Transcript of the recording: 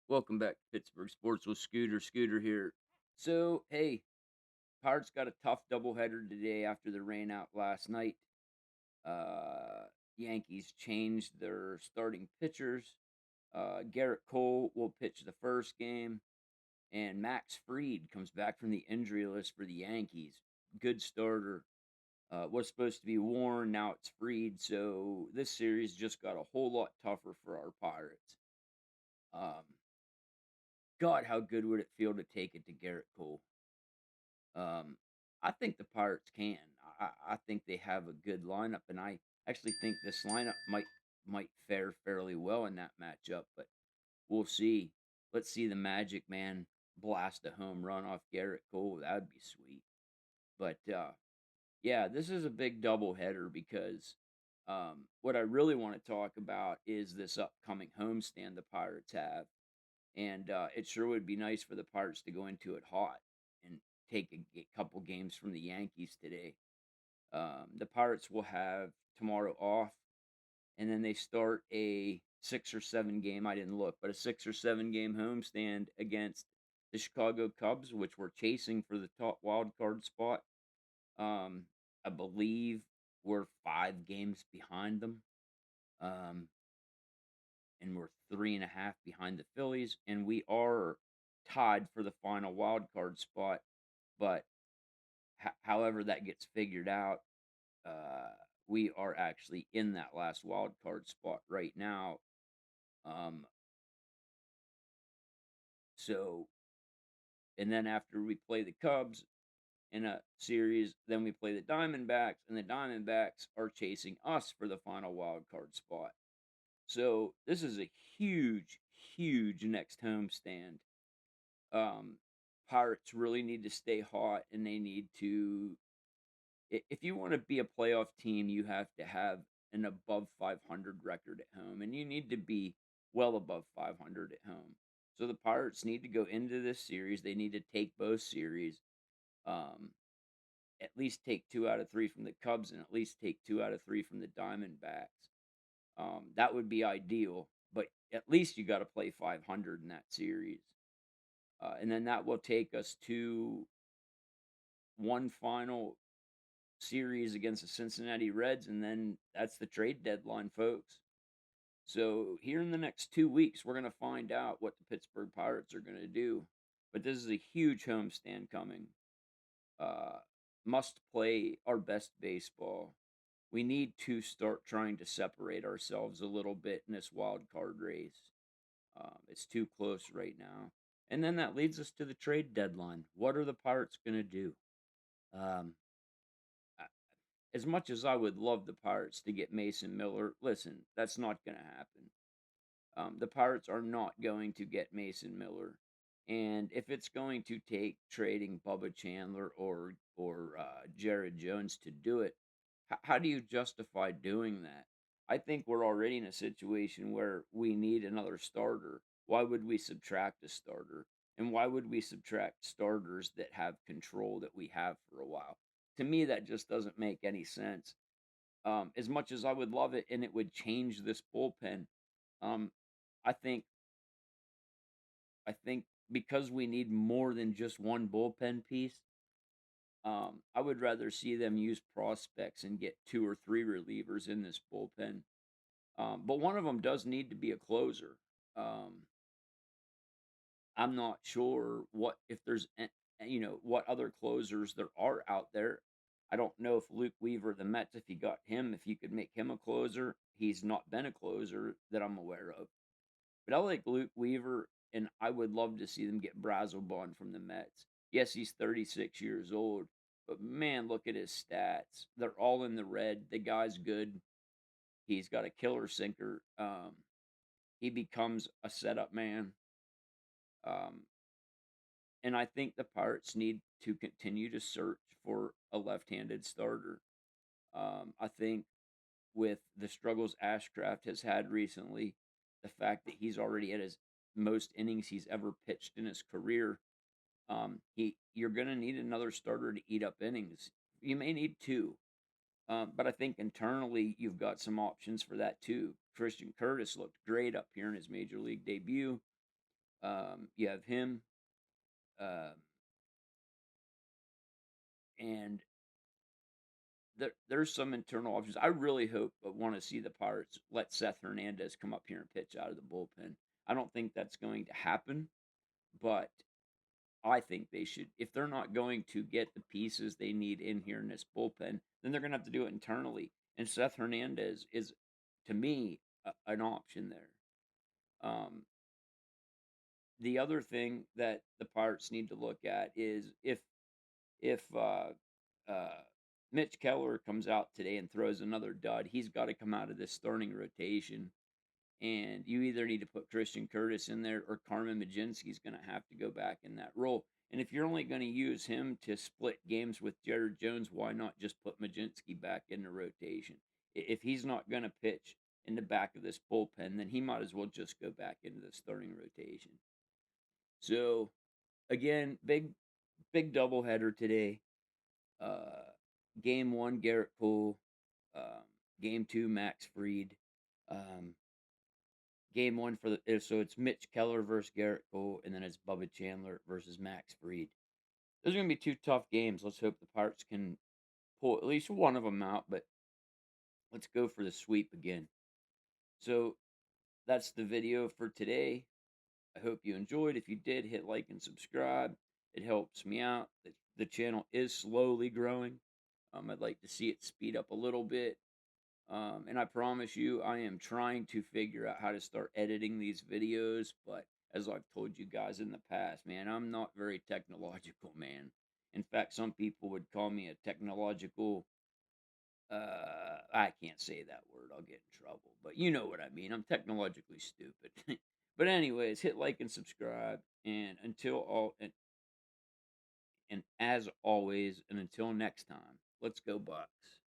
Welcome back to Pittsburgh Sports with Scooter. Scooter here. So, hey, Pirates got a tough doubleheader today after the rain out last night. Yankees changed their starting pitchers. Garrett Cole will pitch the first game, and Max Fried comes back from the injury list for the Yankees. Good starter. Was supposed to be Warren, now it's Fried. So this series just got a whole lot tougher for our Pirates. Um, God, how good would it feel to take it to Garrett Cole? Um, I think the Pirates can. I think they have a good lineup, and I actually think this lineup might fare fairly well in that matchup. But we'll see. Let's see the Magic Man blast a home run off Garrett Cole. That'd be sweet. But yeah, this is a big doubleheader because what I really want to talk about is this upcoming homestand the Pirates have. And it sure would be nice for the Pirates to go into it hot and take a couple games from the Yankees today. The Pirates will have tomorrow off, and then they start a 6 or 7 game. I didn't look, but a 6 or 7 game homestand against the Chicago Cubs, which we're chasing for the top wild card spot. Um, I believe we're 5 games behind them. Um, and we're 3.5 behind the Phillies, and we are tied for the final wild card spot. But however that gets figured out, uh, we are actually in that last wild card spot right now. Um, so, and then after we play the Cubs in a series, then we play the Diamondbacks, and the Diamondbacks are chasing us for the final wild card spot. So this is a huge, huge next homestand. um, Pirates really need to stay hot, and they need to. If you want to be a playoff team, you have to have an above 500 record at home, and you need to be well above 500 at home. So the Pirates need to go into this series. They need to take both series. Um, at least take 2 out of 3 from the Cubs, and at least take 2 out of 3 from the Diamondbacks. That would be ideal, but at least you got to play 500 in that series. And then that will take us to one final series against the Cincinnati Reds, and then that's the trade deadline, folks. So here in the next 2 weeks, we're going to find out what the Pittsburgh Pirates are going to do. But this is a huge homestand coming. Uh, must play our best baseball. We need to start trying to separate ourselves a little bit in this wild card race. It's too close right now. And then that leads us to the trade deadline. What are the Pirates going to do? Um, as much as I would love the Pirates to get Mason Miller, listen, that's not going to happen. The Pirates are not going to get Mason Miller, and if it's going to take trading Bubba Chandler or Jared Jones to do it, how do you justify doing that? I think we're already in a situation where we need another starter. Why would we subtract a starter? And why would we subtract starters that have control that we have for a while? To me, that just doesn't make any sense. As much as I would love it and it would change this bullpen, um, I think I think because we need more than just one bullpen piece, I would rather see them use prospects and get 2 or 3 relievers in this bullpen. But one of them does need to be a closer. Um, I'm not sure what if there's what other closers there are out there. I don't know if Luke Weaver, the Mets, if you got him, if you could make him a closer. He's not been a closer that I'm aware of. But I like Luke Weaver, and I would love to see them get Brazelbon from the Mets. Yes, he's 36 years old, but man, look at his stats. They're all in the red. The guy's good. He's got a killer sinker. He becomes a setup man. Um, and I think the Pirates need to continue to search for a left-handed starter. I think with the struggles Ashcraft has had recently, the fact that he's already at his most innings he's ever pitched in his career, you're going to need another starter to eat up innings. You may need two, but I think internally you've got some options for that too. Christian Curtis looked great up here in his major league debut. You have him, um, and there's some internal options. I really hope, but want to see the Pirates let Seth Hernandez come up here and pitch out of the bullpen. I don't think that's going to happen, but I think they should. If they're not going to get the pieces they need in here in this bullpen, then they're going to have to do it internally. And Seth Hernandez is, to me, an option there. Um, the other thing that the Pirates need to look at is if uh, Mitch Keller comes out today and throws another dud, he's got to come out of this starting rotation. And you either need to put Christian Curtis in there or Carmen Majinski's going to have to go back in that role. And if you're only going to use him to split games with Jared Jones, why not just put Majinski back in the rotation? If he's not going to pitch in the back of this bullpen, then he might as well just go back into the starting rotation. So again, big doubleheader today. Uh, game one, Garrett Poole. Um, game two, Max Fried. Um, game one for the so it's Mitch Keller versus Garrett Cole, and then it's Bubba Chandler versus Max Fried. Those are gonna be two tough games. Let's hope the Pirates can pull at least one of them out, but let's go for the sweep again. So that's the video for today. I hope you enjoyed. If you did, hit like and subscribe. It helps me out. The channel is slowly growing. I'd like to see it speed up a little bit. And I promise you, I am trying to figure out how to start editing these videos. But as I've told you guys in the past, man, I'm not very technological, man. In fact, some people would call me a technological. I can't say that word. I'll get in trouble. But you know what I mean. I'm technologically stupid. But anyways, hit like and subscribe. And as always, and until next time, let's go Bucks.